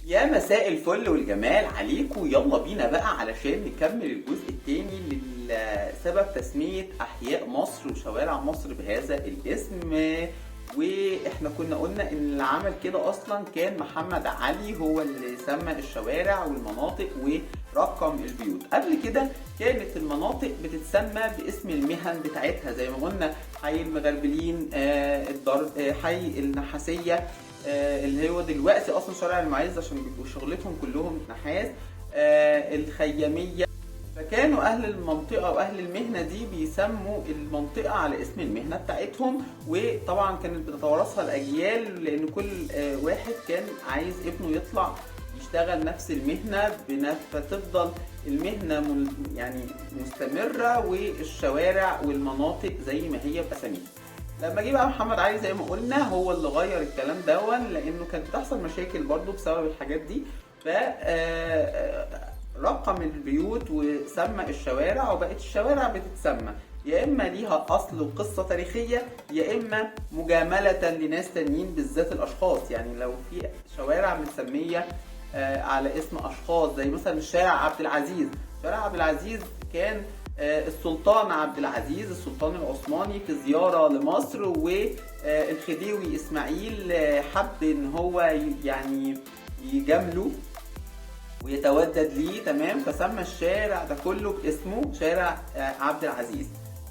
يا مساء الفل والجمال عليكم، يلا بينا بقى علشان نكمل الجزء التاني لسبب تسمية أحياء مصر وشوارع مصر بهذا الاسم. واحنا كنا قلنا ان اللي عمل كده اصلا كان محمد علي، هو اللي سمى الشوارع والمناطق ورقم البيوت. قبل كده كانت المناطق بتتسمى باسم المهن بتاعتها، زي ما قلنا حي المغربلين، حي النحاسية، اللي هو دلوقتي اصلا شارع المعز عشان بيبقوا شغلتهم كلهم نحاس، الخيامية. فكانوا اهل المنطقه واهل المهنه دي بيسموا المنطقه على اسم المهنه بتاعتهم، وطبعا كانت بتتوارثها الاجيال لان كل واحد كان عايز ابنه يطلع يشتغل نفس المهنه، فتفضل المهنه يعني مستمره والشوارع والمناطق زي ما هي باساميها. لما جه بقى محمد علي زي ما قلنا هو اللي غير الكلام دون، لانه كانت بتحصل مشاكل برضو بسبب الحاجات دي. ف رقم البيوت وسمى الشوارع، وبقت الشوارع بتتسمى يا اما ليها اصل وقصه تاريخيه يا اما مجامله لناس تانيين، بالذات الاشخاص. يعني لو في شوارع متسميه على اسم اشخاص، زي مثلا شارع عبد العزيز. شارع عبد العزيز كان السلطان عبد العزيز السلطان العثماني في زياره لمصر، والخديوي اسماعيل حب ان هو يعني يجامله ويتودد ليه، تمام، فسمى الشارع ده كله باسمه شارع عبد العزيز.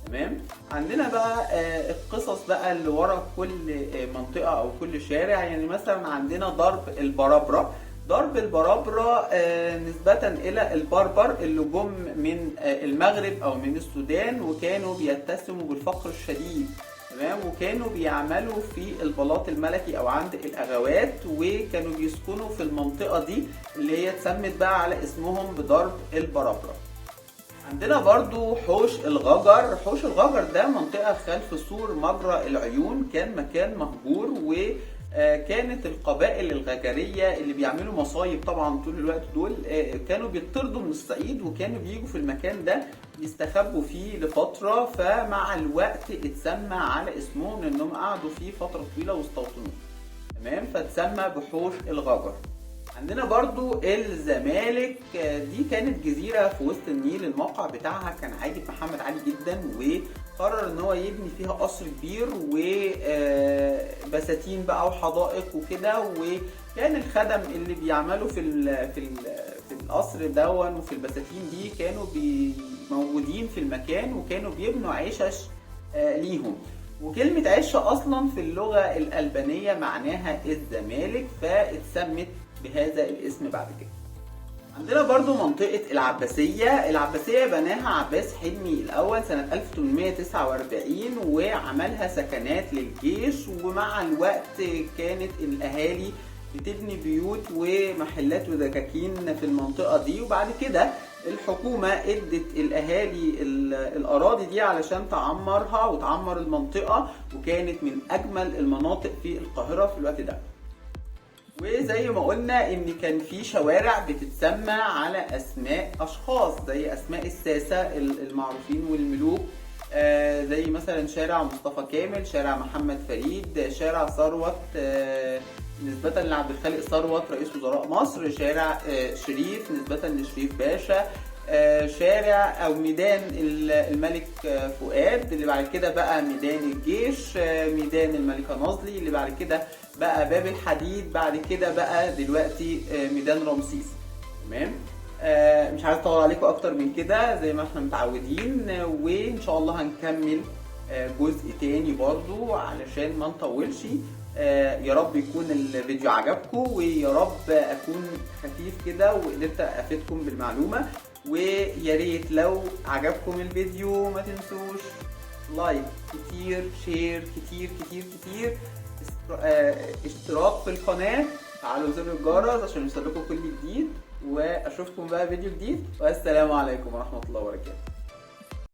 تمام. عندنا بقى القصص بقى اللي ورا كل منطقه او كل شارع. يعني مثلا عندنا ضرب البرابره. ضرب البرابره نسبه الى البربر اللي جم من المغرب او من السودان، وكانوا بيتسموا بالفقر الشديد، تمام، وكانوا بيعملوا في البلاط الملكي او عند الاغوات، وكانوا بيسكنوا في المنطقه دي اللي هي اتسمت بقى على اسمهم بضرب البرابره. عندنا برضو حوش الغجر. حوش الغجر ده منطقه خلف سور مجرى العيون، كان مكان مهجور، وكانت القبائل الغجريه اللي بيعملوا مصايب طبعا طول الوقت دول كانوا بيطردوا من الصعيد، وكانوا بيجوا في المكان ده يستخبوا فيه لفتره، فمع الوقت اتسمى على اسمهم لانهم قعدوا فيه فتره طويله واستوطنوه، تمام، فتسمى بحوش الغجر. عندنا برضو الزمالك. دي كانت جزيرة في وسط النيل، الموقع بتاعها كان عاجب محمد علي جدا، وقرر ان هو يبني فيها قصر كبير وبساتين بقى وحدائق وكده. وكان الخدم اللي بيعملوا في القصر دون وفي البساتين دي كانوا موجودين في المكان، وكانوا بيبنوا عشش ليهم. وكلمة عشة أصلا في اللغة الألبانية معناها الزمالك، فاتسمت بهذا الاسم بعد كده. عندنا برضو منطقة العباسية. العباسية بناها عباس حلمي الأول سنة 1849، وعملها سكنات للجيش، ومع الوقت كانت الأهالي بتبني بيوت ومحلات ودكاكين في المنطقة دي، وبعد كده الحكومة ادت الأهالي الأراضي دي علشان تعمرها وتعمر المنطقة، وكانت من أجمل المناطق في القاهرة في الوقت ده. وزي ما قلنا ان كان في شوارع بتتسمى على اسماء اشخاص، زي اسماء الساسة المعروفين والملوك، زي مثلا شارع مصطفى كامل، شارع محمد فريد، شارع ثروت نسبة لعبد الخالق ثروت رئيس وزراء مصر، شارع شريف نسبة لشريف باشا، شارع او ميدان الملك فؤاد، اللي بعد كده بقى ميدان الجيش، ميدان الملكة ناظلي، اللي بعد كده بقى باب الحديد، بعد كده بقى دلوقتي ميدان رمسيس. تمام. مش عايز اطول عليكم اكتر من كده زي ما احنا متعودين، وان شاء الله هنكمل جزء تاني برضو علشان ما نطولش. يا رب يكون الفيديو عجبكم، ويا رب اكون خفيف كده وقدرت افيدكم بالمعلومه. ويا ريت لو عجبكم الفيديو ما تنسوش لايك كتير، شير كتير كتير كتير، اشتراك في القناه، فعلوا زر الجرس عشان يوصلكم كل جديد، واشوفكم بقى فيديو جديد، والسلام عليكم ورحمه الله وبركاته.